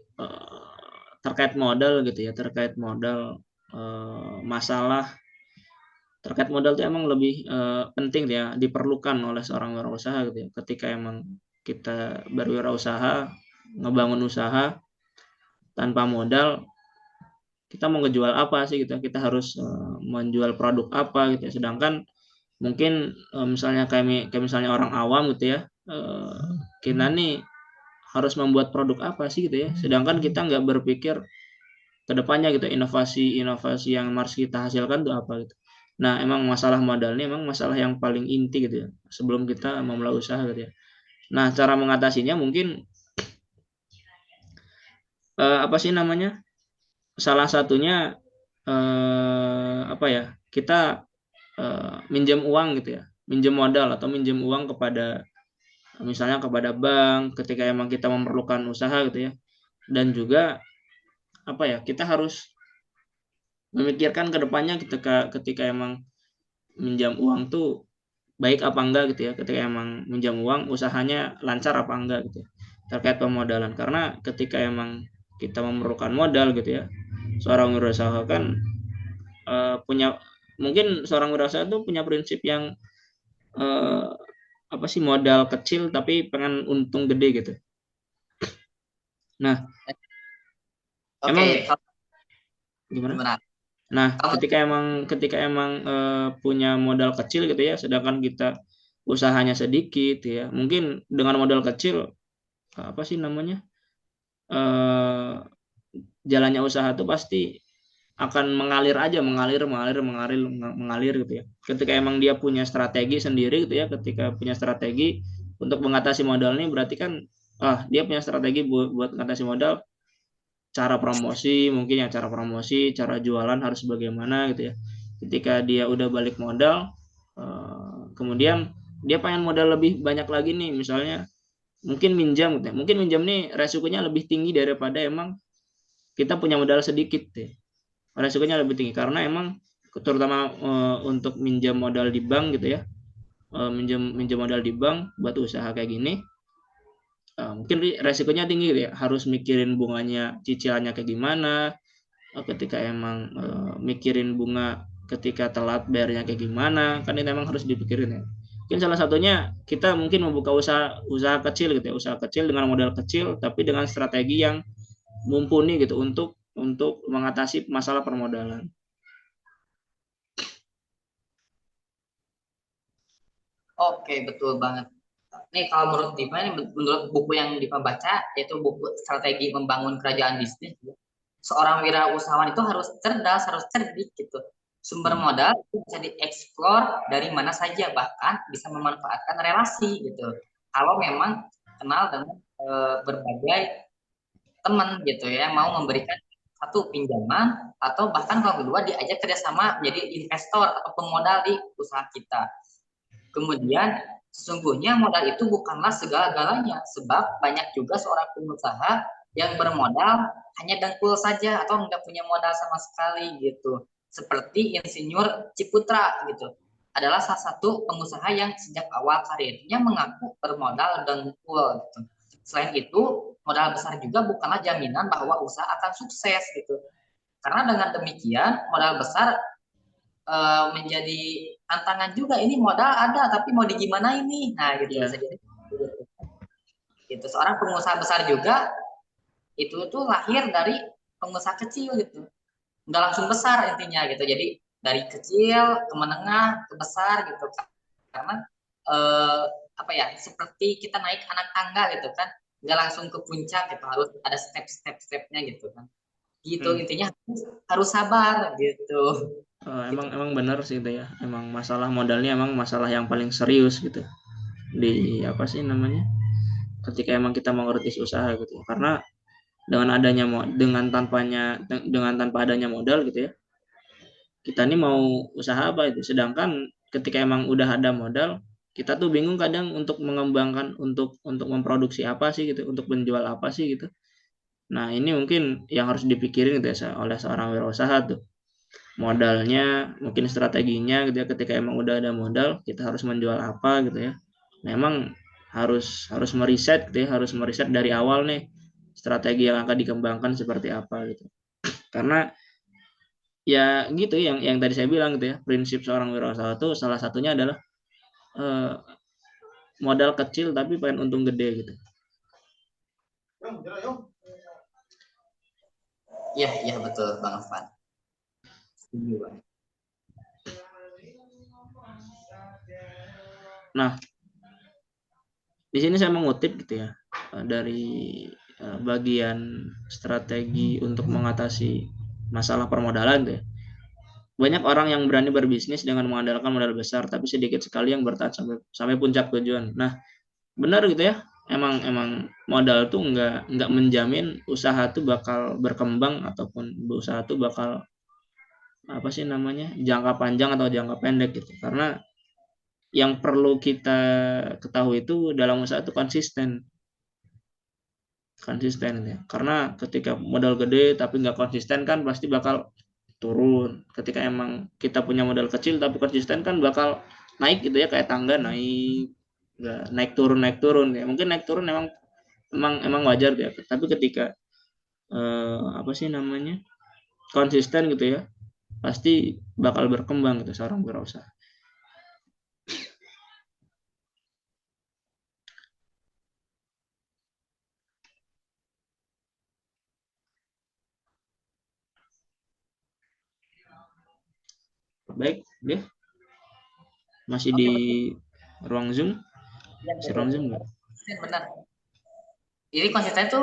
terkait modal gitu ya, terkait modal masalah terkait modal itu emang lebih penting ya, diperlukan oleh seorang wirausaha gitu ya. Ketika emang kita berwirausaha, ngebangun usaha tanpa modal, kita mau ngejual apa sih gitu. Kita harus menjual produk apa gitu ya. Sedangkan mungkin misalnya kayak misalnya orang awam gitu ya, kita nih harus membuat produk apa sih gitu ya. Sedangkan kita nggak berpikir ke depannya gitu inovasi-inovasi yang harus kita hasilkan itu apa gitu. Nah, emang masalah modal ini emang masalah yang paling inti gitu ya sebelum kita memulai usaha gitu ya. Nah, cara mengatasinya mungkin apa sih namanya? Salah satunya apa ya? Kita minjem uang gitu ya. Minjem modal atau minjem uang kepada misalnya kepada bank ketika emang kita memerlukan usaha gitu ya. Dan juga apa ya? Kita harus memikirkan ke depannya ketika ketika emang minjam uang tuh baik apa enggak gitu ya ketika emang minjam uang usahanya lancar apa enggak gitu ya, terkait pemodalan karena ketika emang kita memerlukan modal gitu ya seorang wirausaha kan punya mungkin seorang wirausaha tuh punya prinsip yang eh, apa sih modal kecil tapi pengen untung gede gitu. Nah, emang Oke, kalau gimana? gimana? Nah, Kamu ketika emang punya modal kecil gitu ya sedangkan kita usahanya sedikit ya mungkin dengan modal kecil apa sih namanya eh, jalannya usaha tuh pasti akan mengalir aja mengalir gitu ya ketika emang dia punya strategi sendiri gitu ya ketika punya strategi untuk mengatasi modal ini berarti kan dia punya strategi buat mengatasi modal cara promosi mungkin ya cara jualan harus bagaimana gitu ya ketika dia udah balik modal kemudian dia pengen modal lebih banyak lagi nih misalnya mungkin minjam gitu ya. Mungkin minjam nih resikonya lebih tinggi daripada emang kita punya modal sedikit ya. Resikonya lebih tinggi karena emang terutama untuk minjam modal di bank gitu ya. Minjam minjam modal di bank buat usaha kayak gini mungkin resikonya tinggi gitu ya. Harus mikirin bunganya, cicilannya kayak gimana. Ketika emang mikirin bunga ketika telat bayarnya kayak gimana, kan ini emang harus dipikirin ya. Mungkin salah satunya kita mungkin membuka usaha usaha kecil gitu ya, usaha kecil dengan modal kecil tapi dengan strategi yang mumpuni gitu untuk mengatasi masalah permodalan. oke, betul banget. Nih kalau menurut Diva, ini menurut buku yang Diva baca, yaitu buku Strategi Membangun Kerajaan Bisnis, ya. Seorang wirausahawan itu harus cerdas, harus cerdik gitu. Sumber Hmm. modal itu bisa dieksplor dari mana saja, bahkan bisa memanfaatkan relasi gitu. Kalau memang kenal dengan berbagai teman gitu ya, yang mau memberikan satu pinjaman atau bahkan kalau kedua diajak kerjasama menjadi investor atau pemodal di usaha kita. Kemudian sesungguhnya modal itu bukanlah segala-galanya, sebab banyak juga seorang pengusaha yang bermodal hanya dengkul saja atau nggak punya modal sama sekali gitu. Seperti Insinyur Ciputra gitu. Adalah salah satu pengusaha yang sejak awal karirnya mengaku bermodal dengkul gitu. Selain itu, modal besar juga bukanlah jaminan bahwa usaha akan sukses gitu. Karena dengan demikian, modal besar menjadi tantangan juga. Ini modal ada tapi mau digimana ini, nah gitu bisa Iya. jadi gitu. Seorang pengusaha besar juga itu tuh lahir dari pengusaha kecil gitu, nggak langsung besar intinya gitu. Jadi dari kecil ke menengah ke besar gitu, karena eh, apa ya, seperti kita naik anak tangga gitu kan, nggak langsung ke puncak gitu, harus ada step-stepnya gitu kan, gitu Hmm. intinya, harus sabar gitu. Emang Gitu. emang benar sih itu ya. Emang masalah modalnya emang masalah yang paling serius gitu di apa sih namanya? Ketika emang kita mau ngerintis usaha gitu ya. Karena dengan tanpa adanya modal gitu ya. Kita nih mau usaha apa itu. Sedangkan ketika emang udah ada modal, kita tuh bingung kadang untuk mengembangkan untuk memproduksi apa sih gitu, untuk menjual apa sih gitu. Nah, ini mungkin yang harus dipikirin gitu ya oleh seorang wirausaha tuh. Modalnya, mungkin strateginya gitu ya, ketika emang udah ada modal, kita harus menjual apa gitu ya. Memang harus harus meriset gitu ya, harus meriset dari awal nih strategi yang akan dikembangkan seperti apa gitu. Karena ya gitu yang tadi saya bilang gitu ya, prinsip seorang wirausaha itu salah satunya adalah eh, modal kecil tapi pengen untung gede gitu. Iya, iya betul Bang Afan. Setuju, Bang. Nah, di sini saya mengutip gitu ya dari bagian strategi untuk mengatasi masalah permodalan tuh ya. Banyak orang yang berani berbisnis dengan mengandalkan modal besar, tapi sedikit sekali yang bertahan sampai puncak tujuan. Nah, benar gitu ya. Emang emang modal tuh nggak menjamin usaha tuh bakal berkembang ataupun usaha tuh bakal apa sih namanya jangka panjang atau jangka pendek gitu. Karena yang perlu kita ketahui itu dalam usaha itu konsisten, konsisten ya. Karena ketika modal gede tapi nggak konsisten kan pasti bakal turun. Ketika emang kita punya modal kecil tapi konsisten kan bakal naik gitu ya, kayak tangga naik, nggak naik turun ya. Mungkin naik turun emang emang emang wajar ya. Tapi ketika apa sih namanya konsisten gitu ya, pasti bakal berkembang gitu seorang wirausaha. Baik, deh masih di Oke, betul. ruang Zoom, Ya, masih betul. ruang Zoom nggak? Benar. Jadi konsisten itu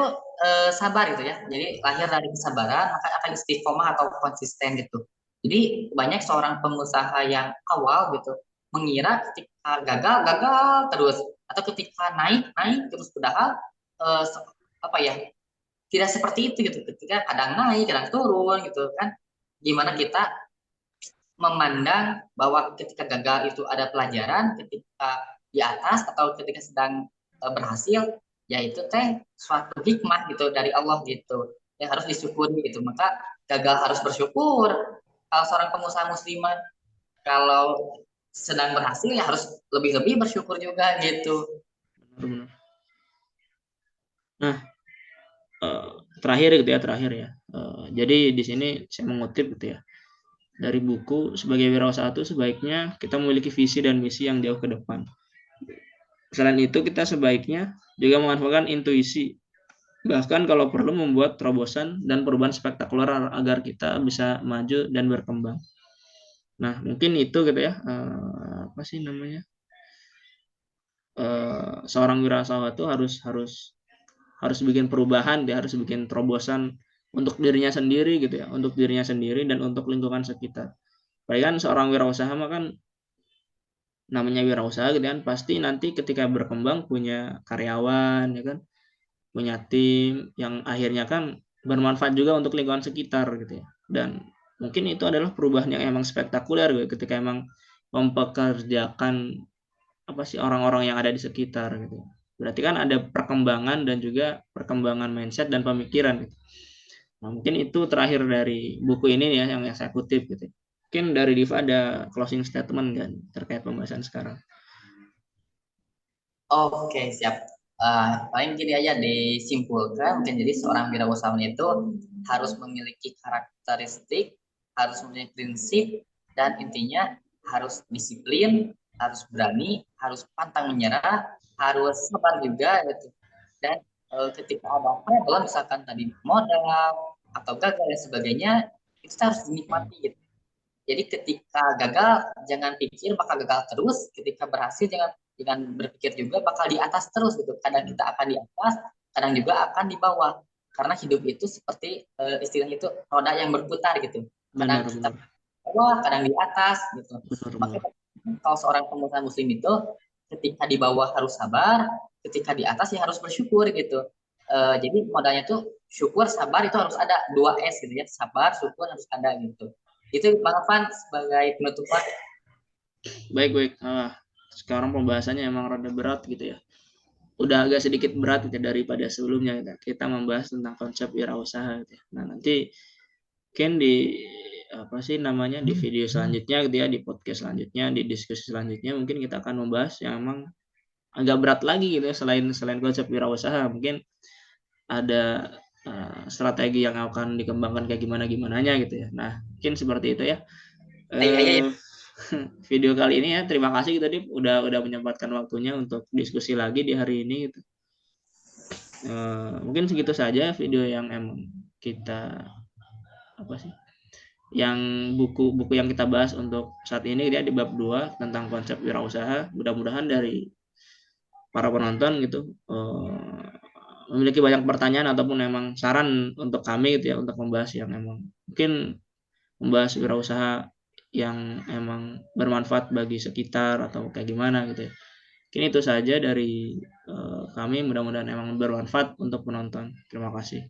sabar gitu ya. Jadi lahir dari kesabaran, maka akan istiqomah atau konsisten gitu. Jadi banyak seorang pengusaha yang awal gitu mengira ketika gagal gagal terus, atau ketika naik naik terus, padahal eh, apa ya, tidak seperti itu gitu. Ketika kadang naik kadang turun gitu kan. Gimana kita memandang bahwa ketika gagal itu ada pelajaran, ketika di atas atau ketika sedang berhasil, yaitu teh suatu hikmah gitu dari Allah gitu yang harus disyukuri gitu. Maka gagal harus bersyukur. Kalau seorang pengusaha muslimah, kalau sedang berhasil ya harus lebih-lebih bersyukur juga gitu. Benar-benar. Nah, eh, terakhir gitu ya, terakhir ya. Jadi di sini saya mengutip gitu ya dari buku, sebagai wirausaha itu sebaiknya kita memiliki visi dan misi yang jauh ke depan. Selain itu kita sebaiknya juga memanfaatkan intuisi, bahkan kalau perlu membuat terobosan dan perubahan spektakuler agar kita bisa maju dan berkembang. Nah, mungkin itu gitu ya, apa sih namanya, seorang wirausaha itu harus harus harus bikin perubahan, dia harus bikin terobosan untuk dirinya sendiri gitu ya, untuk dirinya sendiri dan untuk lingkungan sekitar. Baik kan seorang wirausaha mah kan namanya wirausaha gitu kan, pasti nanti ketika berkembang punya karyawan ya kan, punya tim yang akhirnya kan bermanfaat juga untuk lingkungan sekitar gitu ya. Dan mungkin itu adalah perubahan yang emang spektakuler gitu, ketika emang mempekerjakan apa sih orang-orang yang ada di sekitar gitu. Berarti kan ada perkembangan dan juga perkembangan mindset dan pemikiran gitu. Nah, mungkin itu terakhir dari buku ini ya yang saya kutip gitu. Mungkin dari Diva ada closing statement kan terkait pembahasan sekarang. Oke, siap. Paling gini aja disimpulkan, mungkin jadi seorang wirausahawan itu harus memiliki karakteristik, harus memiliki prinsip, dan intinya harus disiplin, harus berani, harus pantang menyerah, harus sabar juga gitu. Dan ketika ada apa, kalau misalkan tadi modal atau gagal dan sebagainya, itu harus dinikmati gitu. Jadi ketika gagal jangan pikir bakal gagal terus, ketika berhasil jangan berpikir juga bakal di atas terus gitu. Kadang kita akan di atas, kadang juga akan di bawah. Karena hidup itu seperti istilahnya itu roda yang berputar gitu. Kadang kita Benar-benar. di bawah, kadang di atas gitu. Benar-benar. Makanya kalau seorang pengusaha muslim itu ketika di bawah harus sabar, ketika di atas ya harus bersyukur gitu. Jadi modalnya tuh syukur, sabar itu harus ada 2S gitu ya. Sabar, syukur harus ada gitu. Itu Bang Afan sebagai penutupan. Baik-baik. Sekarang pembahasannya emang rada berat gitu ya. Udah agak sedikit berat gitu daripada sebelumnya gitu. Kita membahas tentang konsep wirausaha gitu ya. Nah, nanti mungkin di apa sih namanya di video selanjutnya gitu ya, di podcast selanjutnya, di diskusi selanjutnya mungkin kita akan membahas yang emang agak berat lagi gitu ya, selain selain konsep wirausaha. Mungkin ada strategi yang akan dikembangkan kayak gimana gimananya gitu ya. Nah, mungkin seperti itu ya. Iya, iya, iya. Eh, video kali ini ya, terima kasih gitu Dip, udah menyempatkan waktunya untuk diskusi lagi di hari ini gitu. Mungkin segitu saja video yang emang kita apa sih yang buku-buku yang kita bahas untuk saat ini dia di bab 2 tentang konsep wirausaha. Mudah-mudahan dari para penonton gitu memiliki banyak pertanyaan ataupun emang saran untuk kami gitu ya untuk membahas yang emang mungkin membahas wirausaha yang emang bermanfaat bagi sekitar atau kayak gimana gitu ya. Mungkin itu saja dari kami, mudah-mudahan emang bermanfaat untuk penonton. Terima kasih.